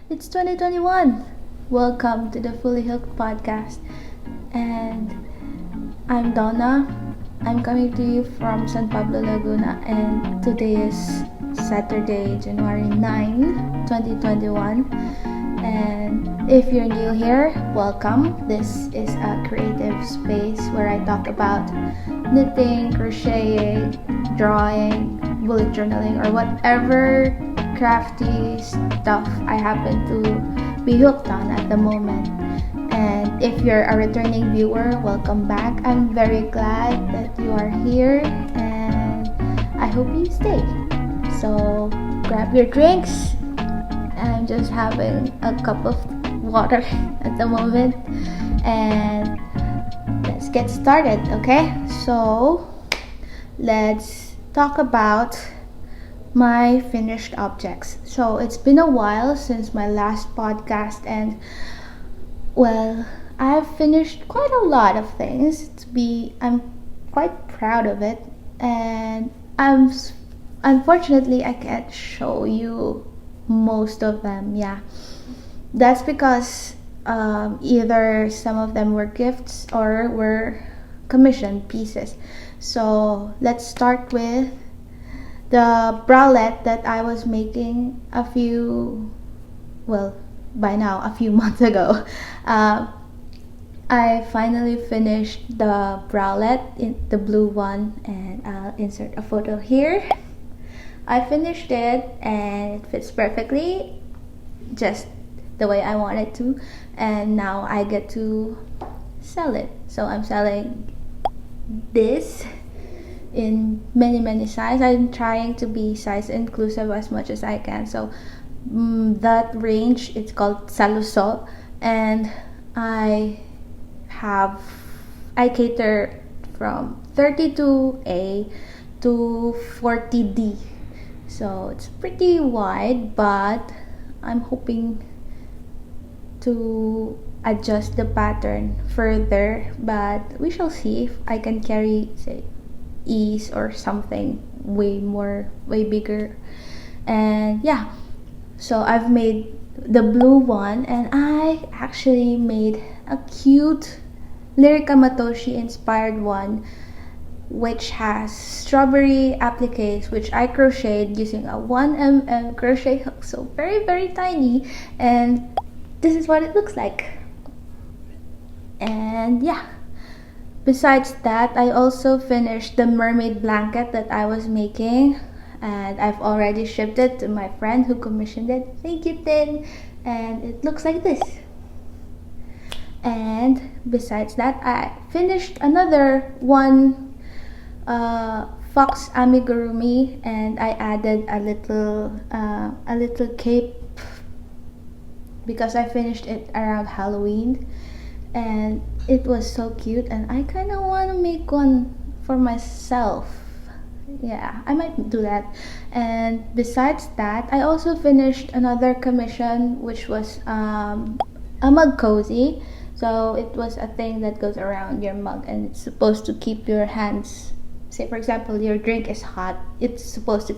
It's 2021. Welcome to the Fully Hooked podcast. And I'm Donna. I'm coming to you from San Pablo, Laguna, and today is Saturday, January 9, 2021. And if you're new here, welcome. This is a creative space where I talk about knitting, crocheting, drawing, bullet journaling, or whatever crafty stuff I happen to be hooked on at the moment. And if you're a returning viewer, welcome back. I'm very glad that you are here and I hope you stay. So grab your drinks. I'm just having a cup of water at the moment and let's get started, okay? So let's talk about my finished objects. So it's been a while since my last podcast, and well, I've finished quite a lot of things. I'm quite proud of it, and unfortunately I can't show you most of them. Yeah, that's because either some of them were gifts or were commissioned pieces. So let's start with the bralette that I was making a few months ago. I finally finished the bralette, in the blue one, and I'll insert a photo here. I finished it and it fits perfectly, just the way I want it to, and now I get to sell it. So I'm selling this in many sizes. I'm trying to be size inclusive as much as I can. So that range, it's called Salusot, and I cater from 32A to 40D. So it's pretty wide, but I'm hoping to adjust the pattern further, but we shall see if I can carry, say, ease or something way bigger. And yeah, so I've made the blue one, and I actually made a cute Lyrica Matoshi inspired one which has strawberry appliques, which I crocheted using a 1mm crochet hook, so very tiny, and this is what it looks like. And yeah, besides that, I also finished the mermaid blanket that I was making, and I've already shipped it to my friend who commissioned it. Thank you, Tin. And it looks like this. And besides that, I finished another one, fox amigurumi, and I added a little cape because I finished it around Halloween, and it was so cute, and I kind of want to make one for myself. Yeah, I might do that. And besides that, I also finished another commission, which was a mug cozy. So it was a thing that goes around your mug, and it's supposed to keep your hands, say for example your drink is hot, it's supposed to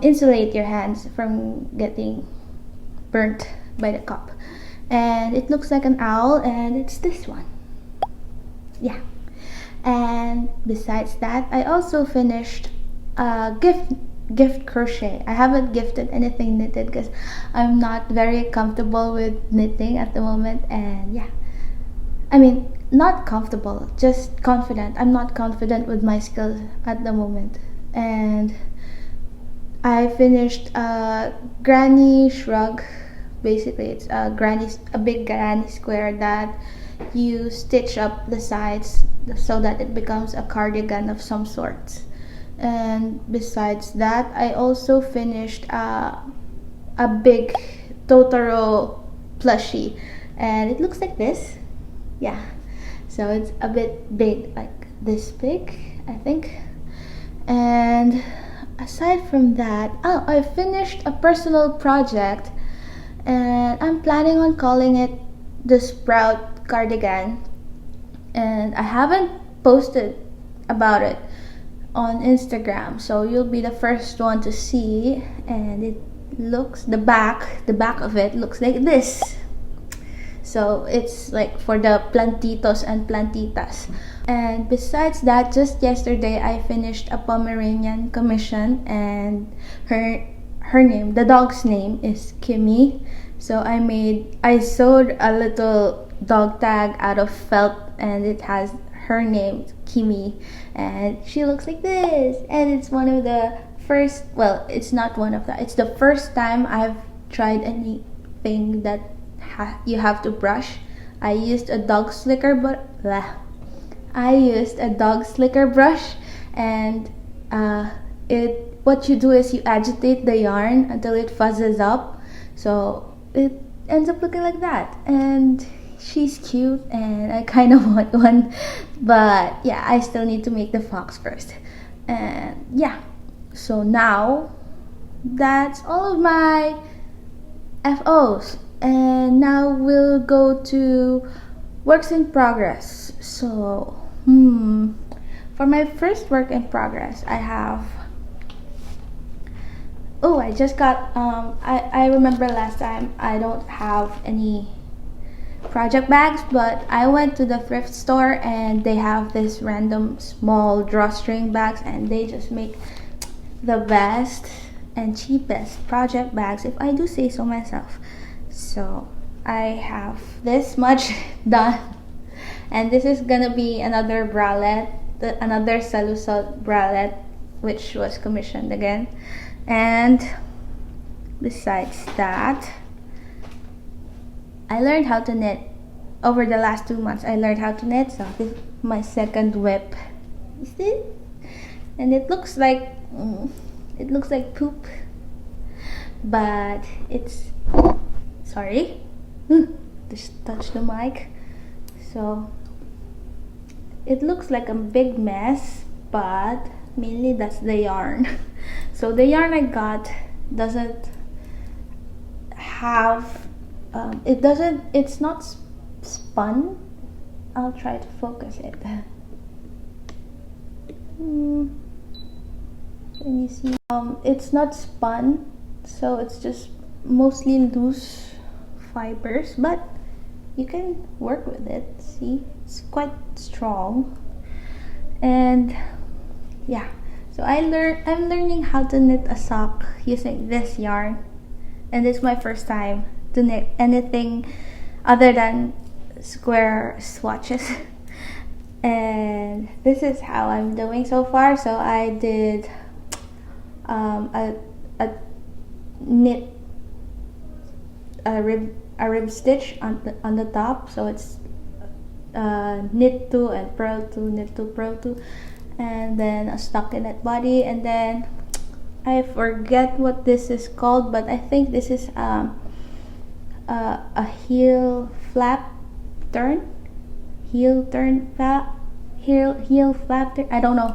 insulate your hands from getting burnt by the cup. And it looks like an owl, and it's this one. Yeah. And besides that, I also finished a gift crochet. I haven't gifted anything knitted because I'm not very comfortable with knitting at the moment. And yeah, I mean, not comfortable, just confident. I'm not confident with my skills at the moment. And I finished a granny shrug. Basically, it's a big granny square that you stitch up the sides so that it becomes a cardigan of some sort. And besides that, I also finished a big Totoro plushie, and it looks like this. Yeah, so it's a bit big, like this big, I think. And aside from that, I finished a personal project, and I'm planning on calling it the Sprout cardigan, and I haven't posted about it on Instagram, so you'll be the first one to see. And it looks, the back of it looks like this. So it's like for the plantitos and plantitas. And besides that, just yesterday I finished a Pomeranian commission, and her name, the dog's name, is Kimmy. So I sewed a little dog tag out of felt, and it has her name, Kimmy, and she looks like this. And it's one of the first, well, it's not one of the, it's the first time I've tried anything that you have to brush. I used a dog slicker, brush, and what you do is you agitate the yarn until it fuzzes up, so it ends up looking like that. And she's cute, and I kind of want one, but yeah, I still need to make the fox first. And yeah, so now that's all of my FOs, and now we'll go to works in progress. So for my first work in progress, I have, I just got I remember last time I don't have any project bags, but I went to the thrift store and they have this random small drawstring bags, and they just make the best and cheapest project bags, if I do say so myself. So I have this much done, and this is gonna be another bralette, another Salusot Bralette, which was commissioned again. And besides that, I learned how to knit over the last 2 months. I learned how to knit, so this is my second whip. You see? And it looks like poop, but it's, sorry, just touch the mic. So it looks like a big mess, but mainly that's the yarn. So the yarn I got doesn't have it's not spun. I'll try to focus it. Can you see? It's not spun, so it's just mostly loose fibers, but you can work with it. See, it's quite strong. And yeah, so I'm learning how to knit a sock using this yarn, and it's my first time to knit anything other than square swatches. And this is how I'm doing so far. So I did a rib stitch on the top, so it's knit 2 and purl 2, knit 2, purl 2, and then a stockinette body. And then I forget what this is called, but I think this is a heel flap turn, heel flap turn, I don't know.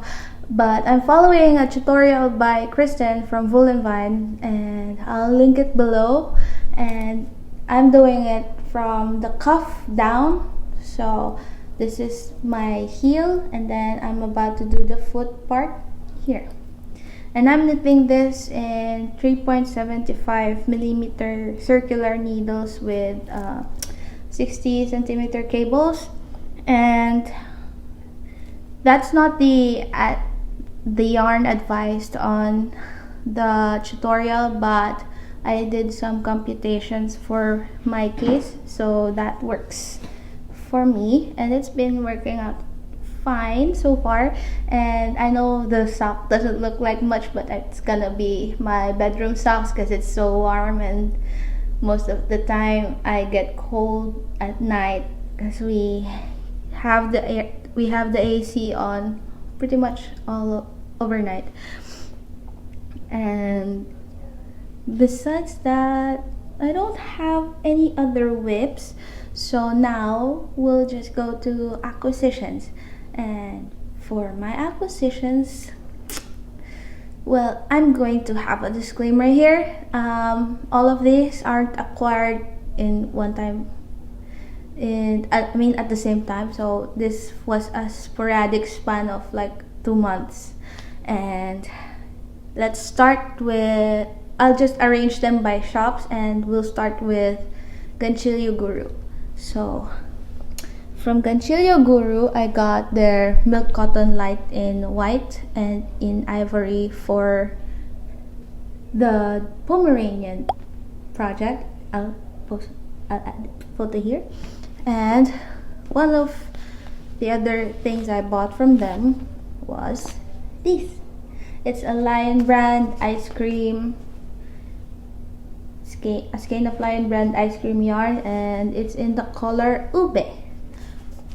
But I'm following a tutorial by Kristen from Vine, and I'll link it below. And I'm doing it from the cuff down. So this is my heel, and then I'm about to do the foot part here. And I'm knitting this in 3.75 millimeter circular needles with 60 centimeter cables. And that's not the yarn advised on the tutorial, but I did some computations for my case, so that works for me, and it's been working out fine so far. And I know the sock doesn't look like much, but it's gonna be my bedroom socks because it's so warm, and most of the time I get cold at night because we have the AC on pretty much all overnight. And besides that, I don't have any other whips. So now we'll just go to acquisitions. And for my acquisitions, well, I'm going to have a disclaimer here. All of these aren't acquired in one time, at the same time. So this was a sporadic span of like 2 months. And let's start with I'll just arrange them by shops, and we'll start with Ganchillo Guru. So from Ganchillo Guru, I got their Milk Cotton Light in white and in ivory for the Pomeranian project. I'll add the photo here. And one of the other things I bought from them was this. It's a Lion Brand ice cream, a skein of Lion Brand ice cream yarn, and it's in the color Ube.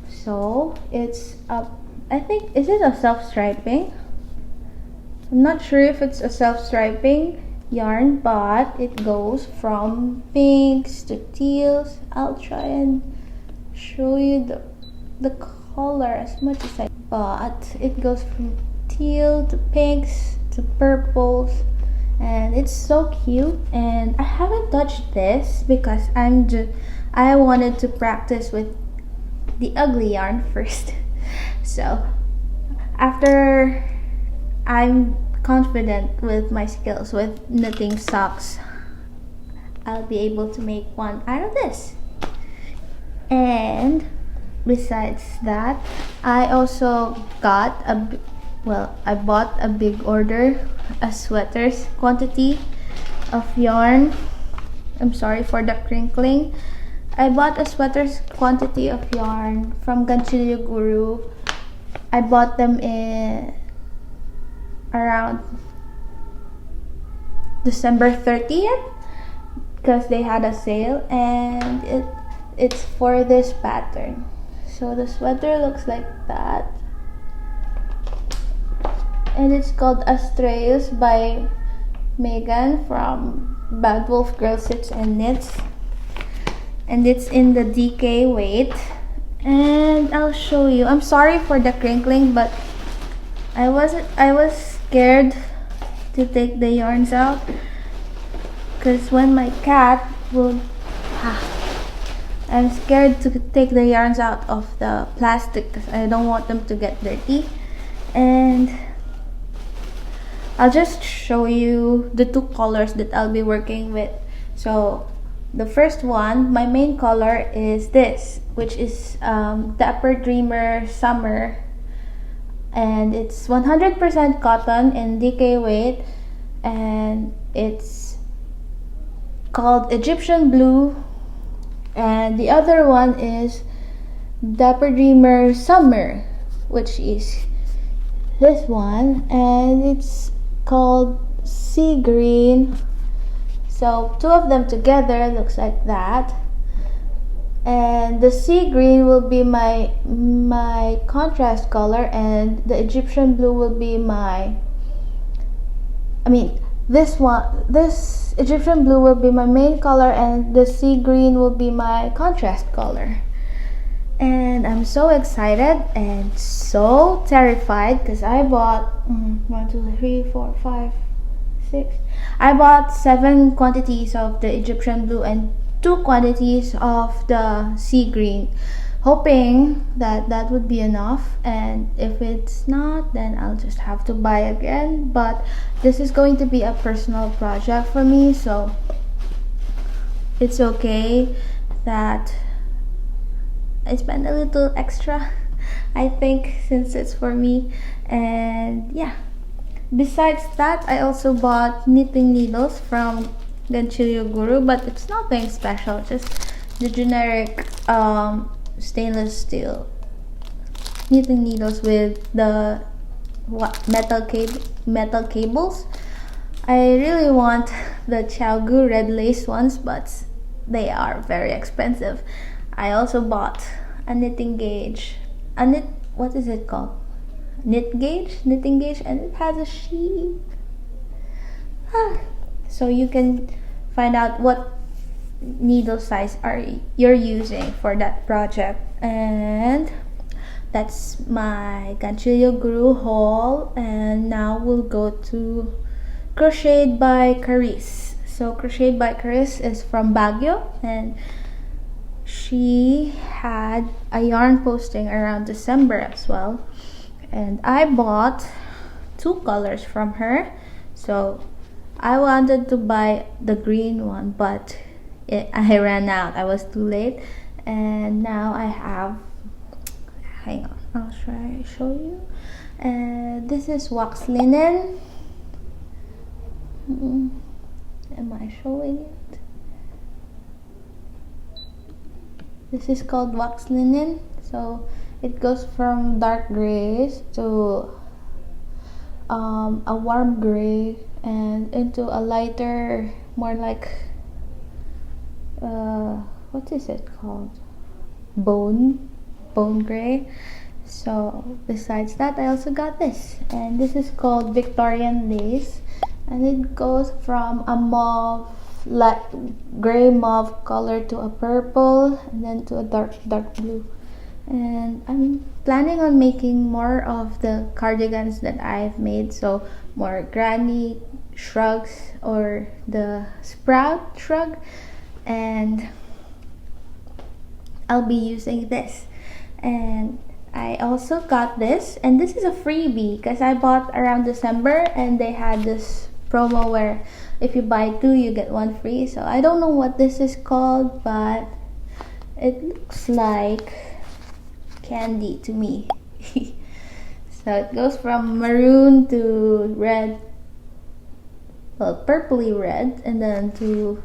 So it's I think, is it a self-striping? I'm not sure if it's a self-striping yarn, but it goes from pinks to teals. I'll try and show you the color as much as I can, but it goes from teal to pinks to purples, and it's so cute. And I haven't touched this because I wanted to practice with the ugly yarn first. So after I'm confident with my skills with knitting socks, I'll be able to make one out of this. And besides that, I also got I bought a big order, a sweaters quantity of yarn. I'm sorry for the crinkling. I bought a sweaters quantity of yarn from Ganchillo Guru. I bought them in around December 30th because they had a sale, and it's for this pattern. So the sweater looks like that, and it's called Astreus by Megan from Bad Wolf Girl Sits and Knits, and it's in the DK weight. And I'll show you. I'm sorry for the crinkling, but I was scared to take the yarns out because when my cat will I'm scared to take the yarns out of the plastic because I don't want them to get dirty. And I'll just show you the two colors that I'll be working with. So the first one, my main color is this, which is Dapper Dreamer Summer, and it's 100% cotton in DK weight, and it's called Egyptian Blue. And the other one is Dapper Dreamer Summer, which is this one, and it's called Sea Green. So two of them together looks like that, and the sea green will be my contrast color, and the Egyptian blue will be this Egyptian blue will be my main color, and the sea green will be my contrast color. And I'm so excited and so terrified because I bought 1, 2, 3, 4, 5, 6. I bought 7 quantities of the Egyptian blue and 2 quantities of the sea green, hoping that that would be enough. And if it's not, then I'll just have to buy again. But this is going to be a personal project for me, so it's okay that I spend a little extra, I think, since it's for me. And yeah, besides that, I also bought knitting needles from Ganchillo Guru, but it's nothing special, just the generic stainless steel knitting needles with the metal cables. I really want the Gu red lace ones, but they are very expensive. I also bought a knitting gauge, what is it called? Knitting gauge, and it has a sheet. So you can find out what needle size you're using for that project. And that's my Ganchillo Guru haul. And now we'll go to Crocheted by Carisse. So Crocheted by Carisse is from Baguio, and she had a yarn posting around December as well, and I bought 2 colors from her. So I wanted to buy the green one, but I ran out. I was too late, and now I have, hang on, I'll try show you. This is wax linen. Am I showing it? This is called wax linen. So it goes from dark grays to a warm gray and into a lighter, more like what is it called, bone gray. So besides that, I also got this, and this is called Victorian lace, and it goes from a mauve, light gray mauve color to a purple, and then to a dark blue. And I'm planning on making more of the cardigans that I've made, so more granny shrugs or the sprout shrug, and I'll be using this. And I also got this, and this is a freebie because I bought around December and they had this promo where if you buy 2 you get 1 free. So I don't know what this is called, but it looks like candy to me. So it goes from maroon to red, well, purpley red, and then to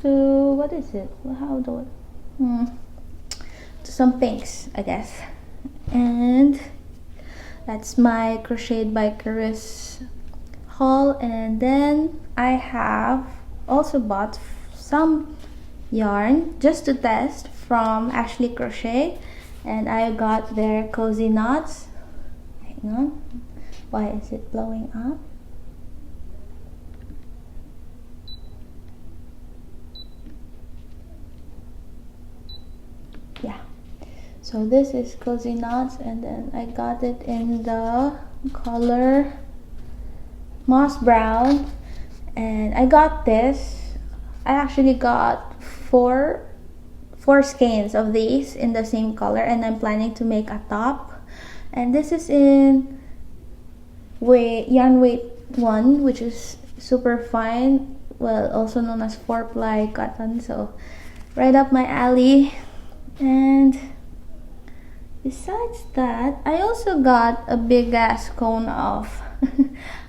what is it? How do I? To some pinks, I guess. And that's my Crocheted by Carisse haul. And then I have also bought some yarn just to test from Ashley Crochet, and I got their cozy knots. Hang on, why is it blowing up? Yeah, so this is cozy knots, and then I got it in the color moss brown. And I got this, I actually got four skeins of these in the same color, and I'm planning to make a top. And this is in yarn weight 1, which is super fine, well, also known as 4-ply cotton, so right up my alley. And besides that, I also got a big ass cone of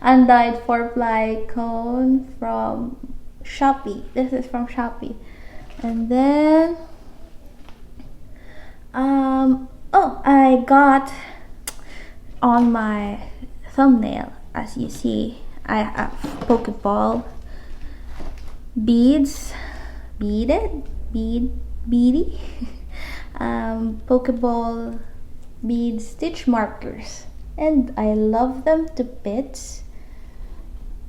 undyed 4-ply cone from Shopee. This is from Shopee. And then I got on my thumbnail, as you see, I have Pokeball beads, beady Pokeball bead stitch markers, and I love them to bits.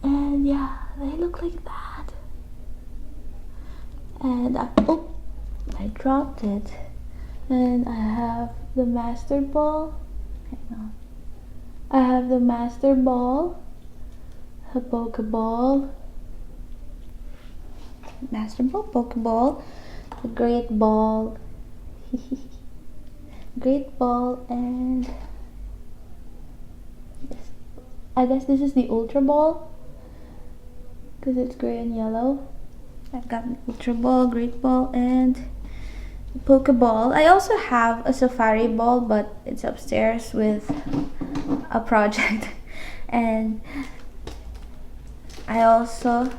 And yeah, they look like that. And I dropped it. And I have the master ball. Hang on. I have the master ball, a Pokeball, master ball, Pokeball, a great ball, great ball, and I guess this is the ultra ball because it's gray and yellow. I've got the ultra ball, great ball, and Pokeball. I also have a safari ball, but it's upstairs with a project. And I also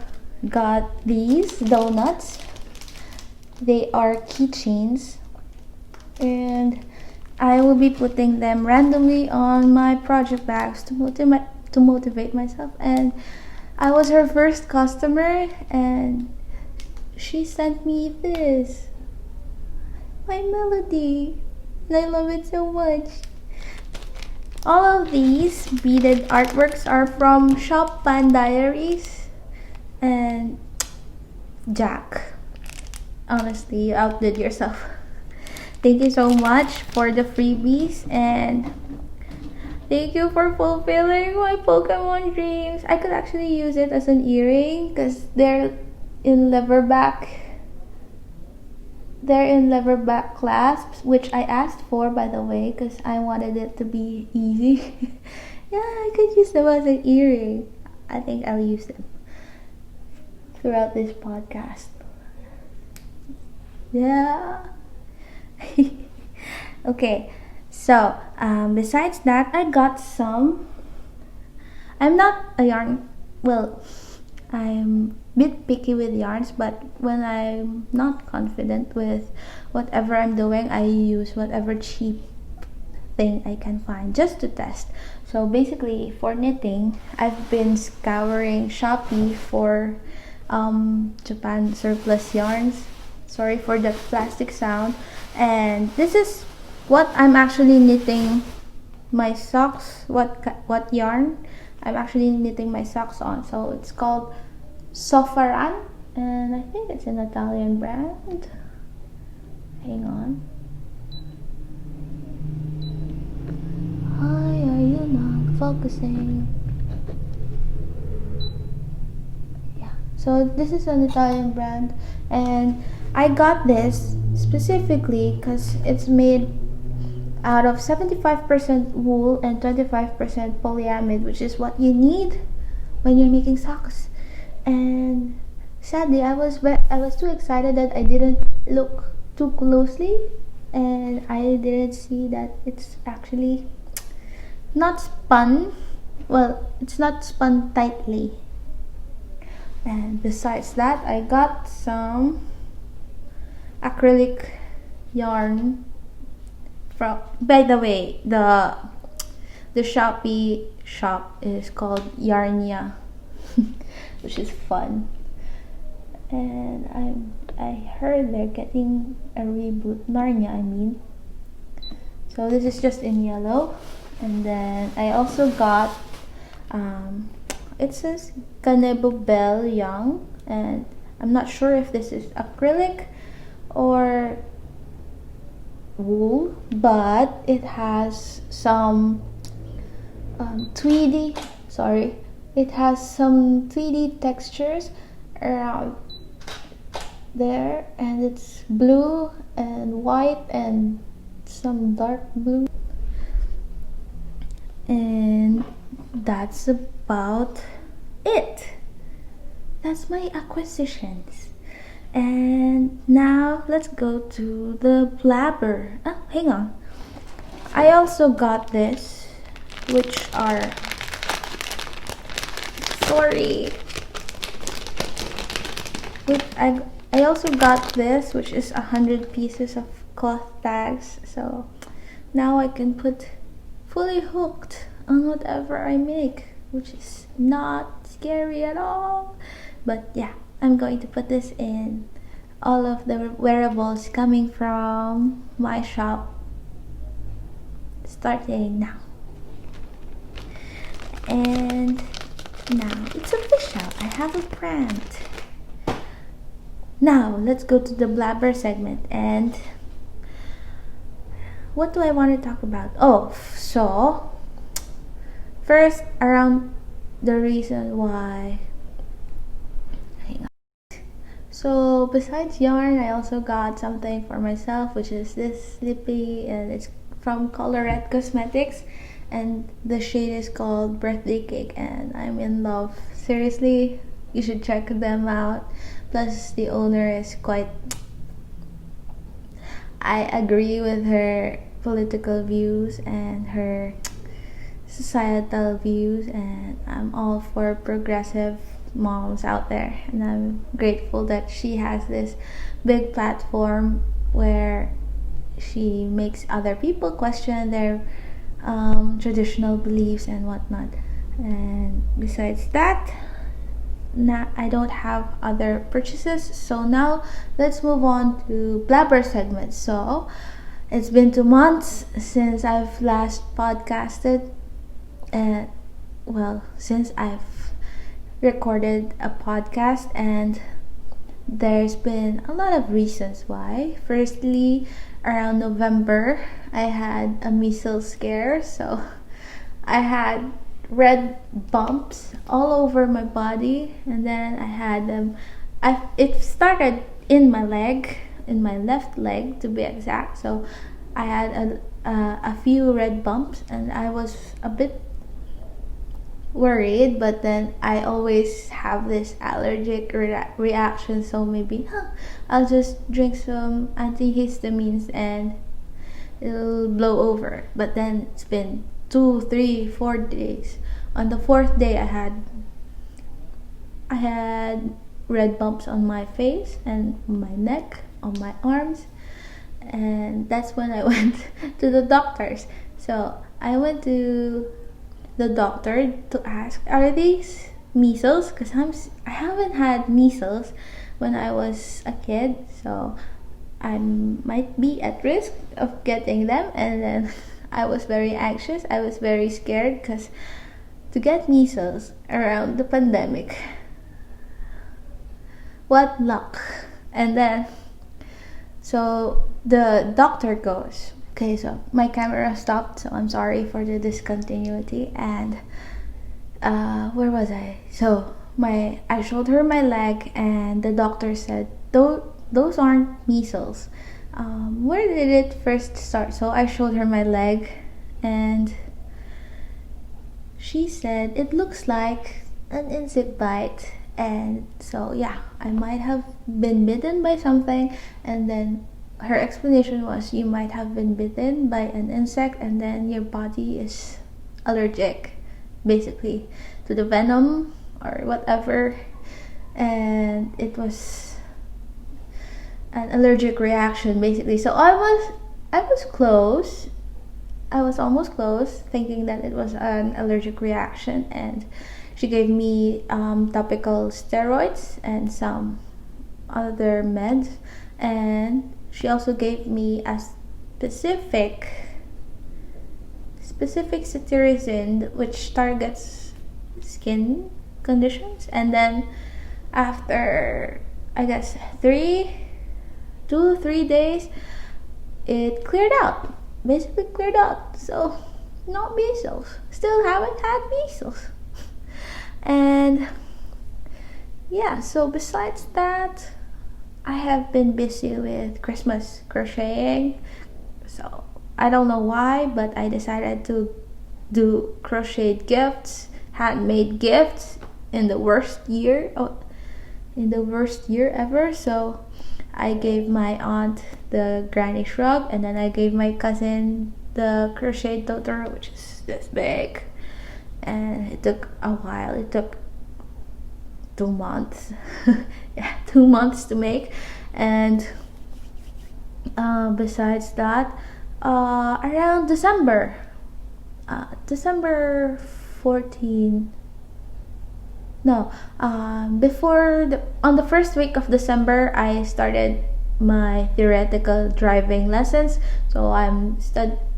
got these donuts. They are keychains, and I will be putting them randomly on my project bags to motivate myself. And I was her first customer, and she sent me this, my melody, and I love it so much. All of these beaded artworks are from Pandiaries, and Jack, honestly, you outdid yourself. Thank you so much for the freebies, and thank you for fulfilling my Pokemon dreams. I could actually use it as an earring because they're in leatherback clasps, which I asked for, by the way, because I wanted it to be easy. Yeah, I could use them as an earring. I think I'll use them throughout this podcast. Yeah. Okay, so besides that, I got some. I'm not a yarn. Well, I'm a bit picky with yarns, but when I'm not confident with whatever I'm doing, I use whatever cheap thing I can find just to test. So basically, for knitting, I've been scouring Shopee for Japan surplus yarns. Sorry for that plastic sound. And this is what I'm actually knitting my socks. What yarn I'm actually knitting my socks on. So it's called Sofaran, and I think it's an Italian brand. Hang on. Why are you not focusing? Yeah, so this is an Italian brand, and I got this specifically because it's made out of 75% wool and 25% polyamide, which is what you need when you're making socks. And sadly, I was too excited that I didn't look too closely, and I didn't see that it's actually not spun. Well, it's not spun tightly. And besides that, I got some acrylic yarn from, by the way, the Shopee shop is called Yarnia, which is fun. And I heard they're getting a reboot. Narnia, I mean. So this is just in yellow. And then I also got it says Kanebo Bell Young, and I'm not sure if this is acrylic or wool, but it has some 3D, sorry, it has some 3D textures around there, and it's blue and white and some dark blue. And that's about it. That's my acquisitions. And now let's go to the blabber. Oh, hang on. I also got this, which are, sorry. I also got this, which is 100 pieces of cloth tags. So now I can put fully hooked on whatever I make, which is not scary at all. But yeah, I'm going to put this in all of the wearables coming from my shop starting now. And now it's official, I have a brand. Now let's go to the blabber segment. And what do I want to talk about? Oh, so first, around the reason why. Hang on. So besides yarn, I also got something for myself, which is this slippy, and it's from Colorette Cosmetics, and the shade is called Birthday Cake, and I'm in love. Seriously, you should check them out. Plus, the owner is quite, I agree with her political views and her societal views, and I'm all for progressive moms out there, and I'm grateful that she has this big platform where she makes other people question their traditional beliefs and whatnot. And besides that, now I don't have other purchases, so now let's move on to blabber segment. So it's been 2 months since I've last podcasted, and well, since I've recorded a podcast, and there's been a lot of reasons why. Firstly, around November, I had a measles scare, so I had red bumps all over my body, and then I had them. It started in my leg, in my left leg to be exact. So I had a few red bumps, and I was a bit worried, but then I always have this allergic reaction, so maybe I'll just drink some antihistamines and it'll blow over. But then it's been 2, 3, 4 days. On the 4th day, I had red bumps on my face and my neck, on my arms, and that's when I went to the doctors. So I went to the doctor to ask, are these measles? Because I haven't had measles when I was a kid, so I might be at risk of getting them. And then I was very anxious, I was very scared, because to get measles around the pandemic, what luck. And then so the doctor goes, okay, so my camera stopped, so I'm sorry for the discontinuity. And where was I? So I showed her my leg, and the doctor said, those aren't measles. Where did it first start? So I showed her my leg, and she said it looks like an insect bite. And so yeah, I might have been bitten by something. And then her explanation was, you might have been bitten by an insect, and then your body is allergic basically to the venom or whatever, and it was an allergic reaction basically. So I was close, I was almost close, thinking that it was an allergic reaction. And she gave me topical steroids and some other meds, and she also gave me a specific cetirizine which targets skin conditions. And then after, I guess, 2 to 3 days, it cleared out, basically cleared out. So no measles, still haven't had measles. And yeah, so besides that, I have been busy with Christmas crocheting. So I don't know why, but I decided to do crocheted gifts, handmade gifts in the worst year ever. So I gave my aunt the granny shrug, and then I gave my cousin the crochet Totoro, which is this big. And it took a while. It took 2 months. Yeah, 2 months to make. And besides that, around December 14, no, on the first week of December, I started my theoretical driving lessons. So I'm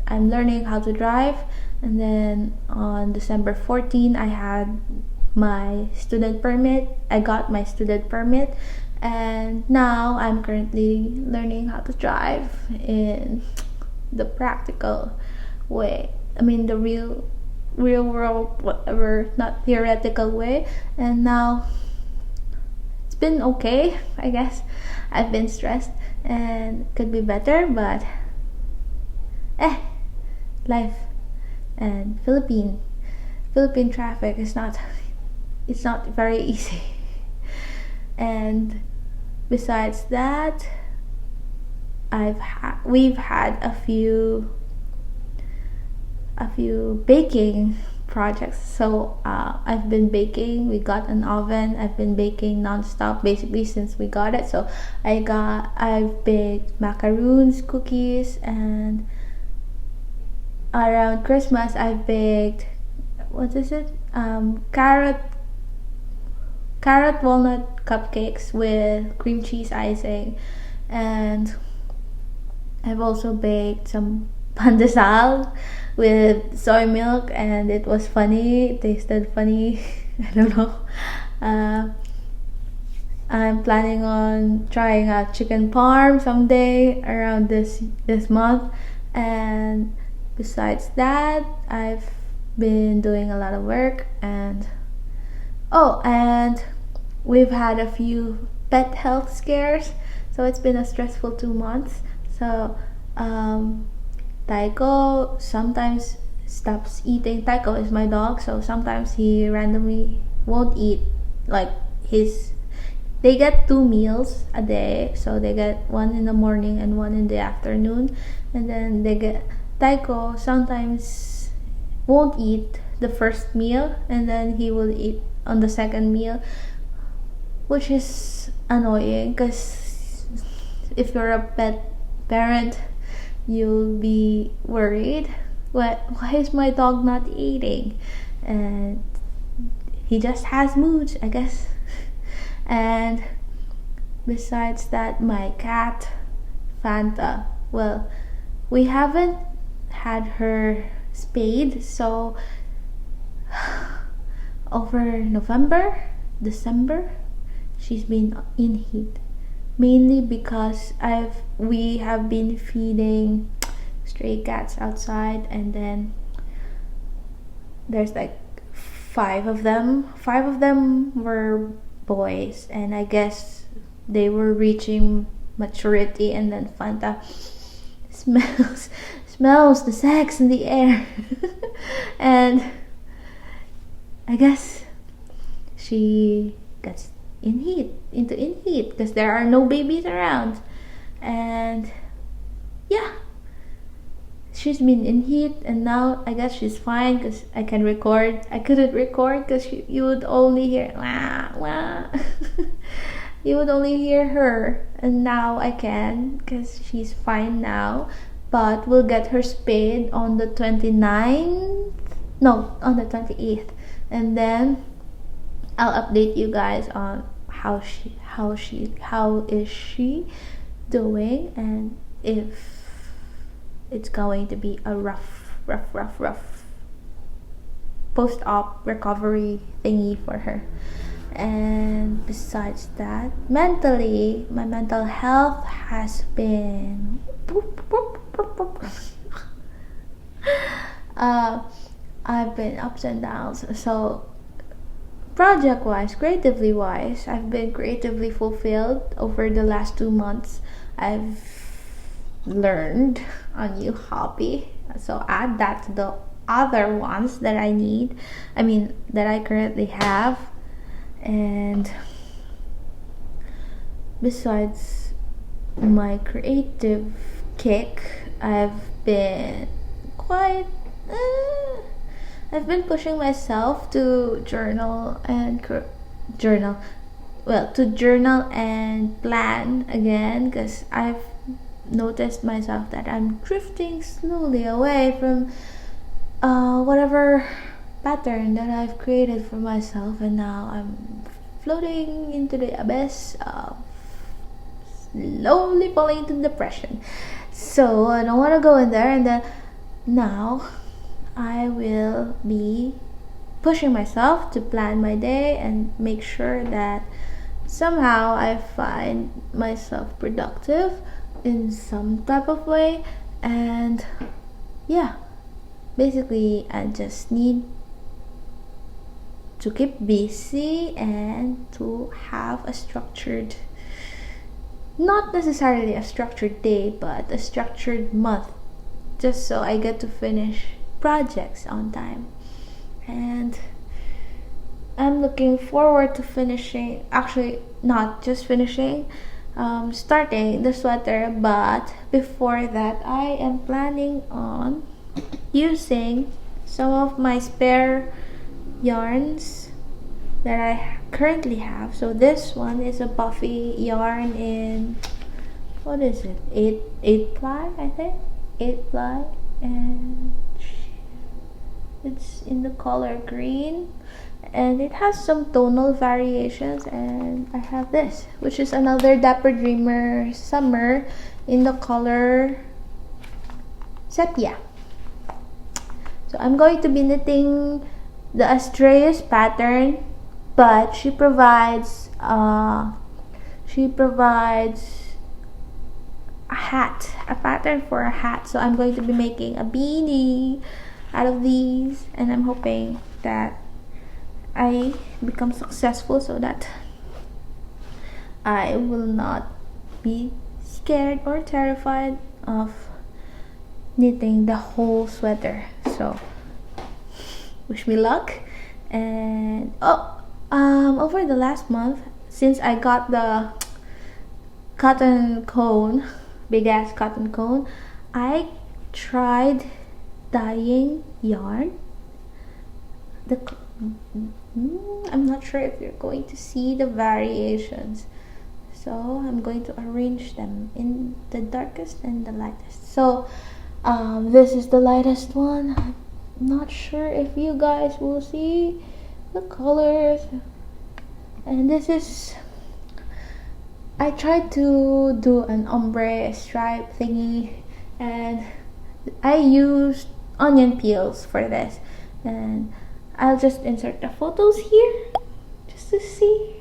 learning how to drive. And then on December 14, I had my student permit. I got my student permit, and now I'm currently learning how to drive in the practical way. I mean, the real world, whatever, not theoretical way. And now it's been okay, I guess. I've been stressed and could be better, but life. And Philippine traffic is not very easy. And besides that, we've had a few baking projects. So I've been baking. We got an oven. I've been baking non-stop basically since we got it. So I've baked macaroons, cookies, and around Christmas I've baked, what is it? Carrot walnut cupcakes with cream cheese icing. And I've also baked some pandesal with soy milk, and it was funny. It tasted funny. I don't know. I'm planning on trying out chicken parm someday around this month. And besides that, I've been doing a lot of work, and we've had a few pet health scares, so it's been a stressful 2 months. So Taiko sometimes stops eating. Taiko is my dog, so sometimes he randomly won't eat. Like they get 2 meals a day, so they get one in the morning and one in the afternoon, and then Taiko sometimes won't eat the first meal, and then he will eat on the second meal, which is annoying because if you're a pet parent, you'll be worried, why is my dog not eating? And he just has moods, I guess. And besides that, my cat Fanta, well, we haven't had her spayed, so over November, December, she's been in heat, mainly because we have been feeding stray cats outside, and then there's like 5 of them. 5 of them were boys, and I guess they were reaching maturity, and then Fanta smells the sex in the air. And I guess she gets into heat because there are no babies around. And yeah, she's been in heat, and now I guess she's fine because I can record. I couldn't record because you would only hear wah, wah. You would only hear her, and now I can because she's fine now. But we'll get her spayed on the 29th, no, on the 28th, and then I'll update you guys on how is she doing, and if it's going to be a rough post-op recovery thingy for her. And besides that, mentally, my mental health has been I've been ups and downs. So project wise, creatively wise, I've been creatively fulfilled over the last 2 months. I've learned a new hobby, so add that to the other ones that that I currently have. And besides my creative kick, I've been pushing myself to journal and plan again, because I've noticed myself that I'm drifting slowly away from whatever pattern that I've created for myself, and now I'm floating into the abyss of slowly falling into depression. So I don't want to go in there, and then now I will be pushing myself to plan my day and make sure that somehow I find myself productive in some type of way. And yeah, basically I just need to keep busy and to have a structured, not necessarily a structured day, but a structured month, just so I get to finish projects on time. And I'm looking forward to finishing, actually not just finishing, starting the sweater, but before that I am planning on using some of my spare yarns that I currently have. So this one is a puffy yarn in, what is it, 8 ply, I think, 8 ply, and it's in the color green, and it has some tonal variations. And I have this, which is another Dapper Dreamer Summer in the color sepia. So I'm going to be knitting the Astraeus pattern, but she provides a pattern for a hat. So I'm going to be making a beanie out of these, and I'm hoping that I become successful so that I will not be scared or terrified of knitting the whole sweater. So wish me luck. And over the last month, since I got the cotton cone, big ass cotton cone, I tried dyeing yarn. I'm not sure if you're going to see the variations, so I'm going to arrange them in the darkest and the lightest. So this is the lightest one. I'm not sure if you guys will see the colors. And this is, I tried to do an ombre stripe thingy, and I used onion peels for this, and I'll just insert the photos here just to see,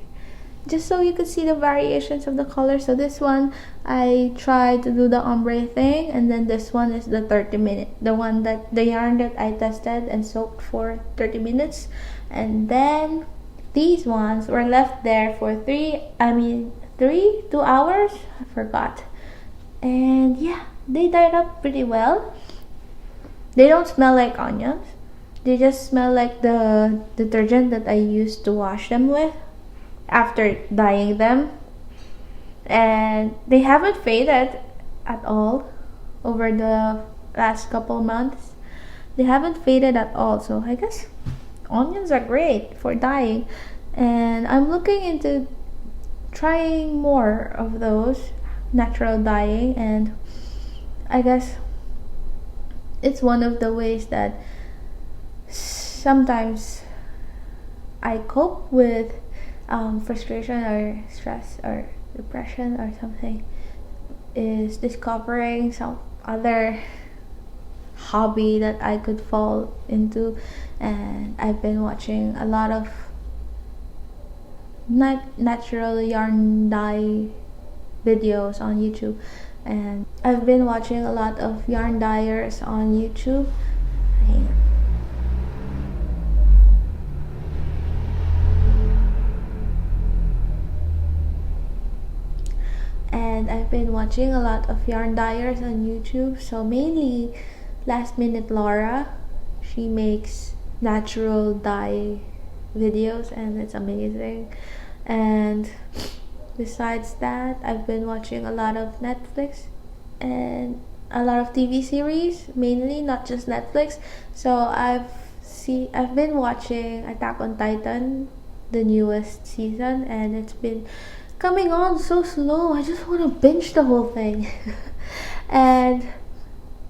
just so you could see the variations of the colors. So this one I tried to do the ombre thing, and then this one is the 30-minute, the yarn that I tested and soaked for 30 minutes. And then these ones were left there for 2 hours, I forgot. And yeah, they dyed up pretty well. They don't smell like onions. They just smell like the detergent that I used to wash them with after dyeing them. And they haven't faded at all over the last couple months. They haven't faded at all. So I guess onions are great for dyeing. And I'm looking into trying more of those natural dyeing. And I guess it's one of the ways that sometimes I cope with frustration or stress or depression or something, is discovering some other hobby that I could fall into. And I've been watching a lot of natural yarn dye videos on YouTube, and I've been watching a lot of yarn dyers on YouTube. And I've been watching a lot of yarn dyers on YouTube. So mainly Last Minute Laura. She makes natural dye videos and it's amazing. And besides that, I've been watching a lot of Netflix and a lot of TV series, mainly, not just Netflix. So I've been watching Attack on Titan, the newest season, and it's been coming on so slow. I just want to binge the whole thing. And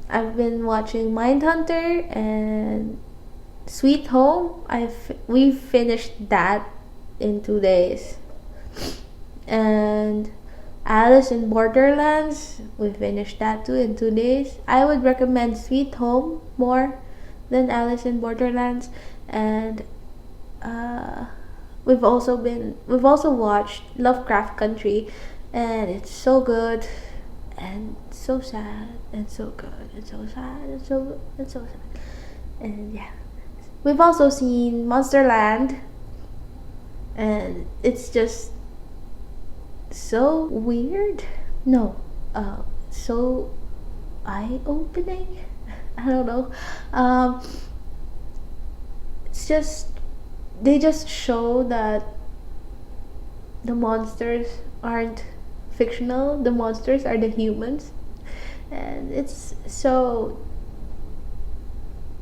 I've been watching Mindhunter and Sweet Home. We've finished that in 2 days. And Alice in Borderlands, we finished that too in 2 days. I would recommend Sweet Home more than Alice in Borderlands. And we've also watched Lovecraft Country, and it's so good and so sad and so good and so sad and so good and so sad. And yeah, we've also seen Monsterland, and it's just so weird. No, so eye-opening. I don't know. It's just, they just show that the monsters aren't fictional. The monsters are the humans, and it's so,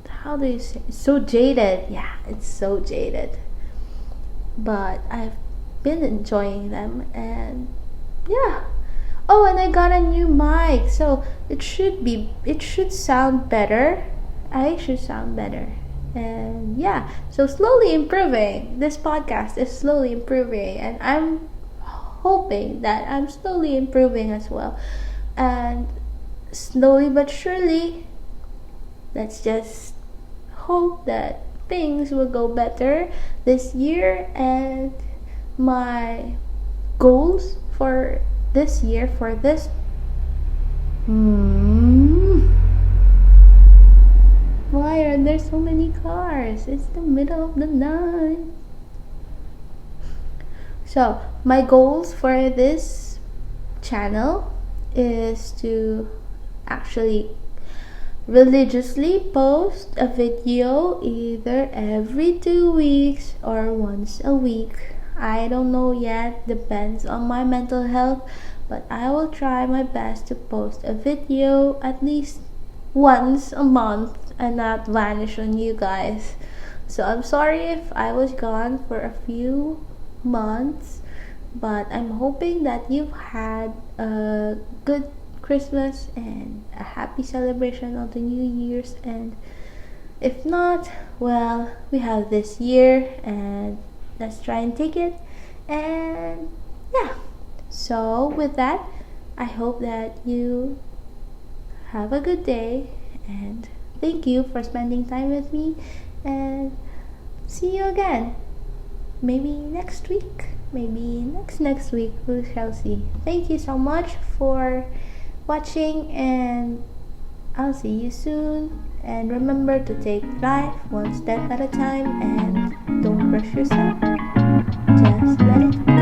how do you say, it's so jaded. Yeah, it's so jaded, but I've been enjoying them. And yeah, oh, and I got a new mic, so it should sound better. I should sound better. And yeah, so slowly improving. This podcast is slowly improving, and I'm hoping that I'm slowly improving as well. And slowly but surely, let's just hope that things will go better this year. And my goals for this year, for this why are there so many cars? It's the middle of the night. So my goals for this channel is to actually religiously post a video either every 2 weeks or once a week. I don't know yet, depends on my mental health, but I will try my best to post a video at least once a month and not vanish on you guys. So I'm sorry if I was gone for a few months, but I'm hoping that you've had a good Christmas and a happy celebration of the New Year's, and if not, well, we have this year and let's try and take it. And yeah, so with that, I hope that you have a good day, and thank you for spending time with me, and see you again. Maybe next week, maybe next week, we shall see. Thank you so much for watching, and I'll see you soon. And remember to take life one step at a time, and don't rush yourself. Just let it go.